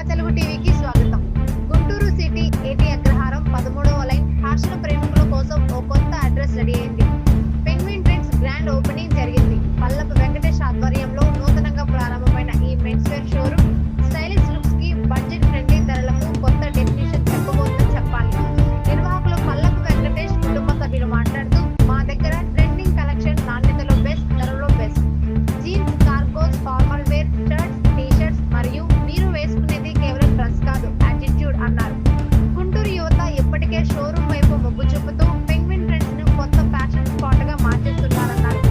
తెలుగు టీవీకి స్వాగతం. గుంటూరు సిటీ ఏటీ అగ్రహారం 13వ లైన్ ఫ్యాషన్ ప్రేమికుల కోసం ఓ కొత్త అడ్రస్ రెడీ అయింది. పెంగ్విన్ ట్రెండ్స్ గ్రాండ్ ఓపెనింగ్ జరిగింది. పల్లపు వెంకటేష్ ఆధ్వర్యంలో నూతనంగా ప్రారంభమైన ఈ men's wear showroom stylish looks కి బడ్జెట్ ఫ్రెండ్లీ ధరలకు కొత్త డెఫినేషన్ చెప్పబోతుందని చెప్పాలి. నిర్వాహకులు పల్లపు వెంకటేష్ కుటుంబ సభ్యులు మాట్లాడుతూ, మా దగ్గర ట్రెండింగ్ కలెక్షన్, నాణ్యతలో బెస్ట్, ధరలో best, jeans, cargos, formal wear, shirts, T-shirts మరియు మీరు వేసుకునేది కేవలం డ్రెస్ కాదు, యాటిట్యూడ్ అన్నారు. గుంటూరు యువత ఇప్పటికే షోరూమ్ వైపు మొగ్గు చూపుతూ పెంగ్విన్ ట్రెండ్స్ ను కొత్త ఫ్యాషన్ స్పాట్ గా మార్చేస్తున్నారన్నారు.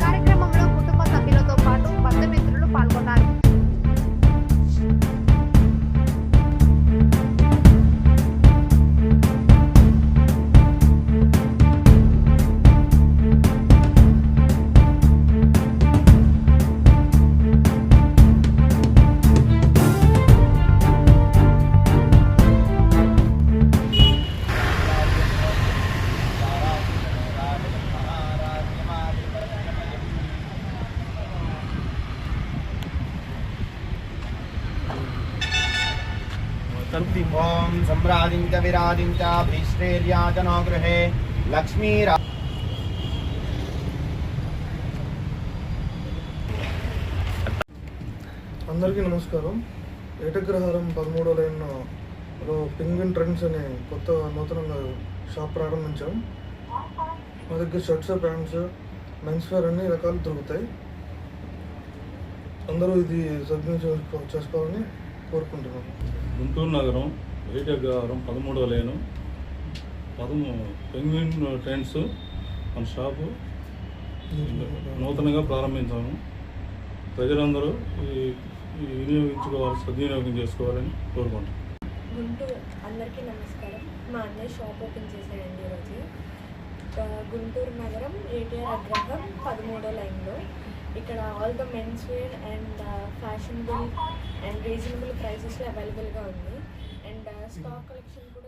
కార్యక్రమంలో కుటుంబ సభ్యులతో పాటు బంధుమిత్రులు పాల్గొన్నారు. ओम सम्राजिंच विराजिंच भीष्मेर्याचनो गृहे लक्ष्मीरा అందరికీ నమస్కారం. ఏటగ్రహారం 13వ లైన్లో పెంగ్విన్ ట్రెండ్స్ అనే కొత్త నూతనంగా షాప్ ప్రారంభించాం. మా దగ్గర షర్ట్స్, ప్యాంట్స్, మెన్స్ వేర్ అన్ని రకాలు దొరుకుతాయి. అందరూ ఇది సద్వినియోగం చేసుకోవాలని కోరుకుంటున్నాం. గుంటూరు నగరం ఏటగ్రహారం 13వ లైను పెంగ్విన్ ట్రెండ్స్ మన షాపు నూతనంగా ప్రారంభించాము. ప్రజలందరూ సద్వినియోగం చేసుకోవాలని కోరుకుంటున్నాం. గుంటూరు అందరికీ నమస్కారం. మా అన్నయ్య షాప్ ఓపెన్ చేశాడండి ఈరోజు. గుంటూరు నగరం ఏటీఆర్ అగ్రహం 13వ లైన్లో. ఇక్కడ all the men's wear and fashionable and reasonable ప్రైసెస్లో అవైలబుల్గా ఉంది. అండ్ స్టాక్ కలెక్షన్ కూడా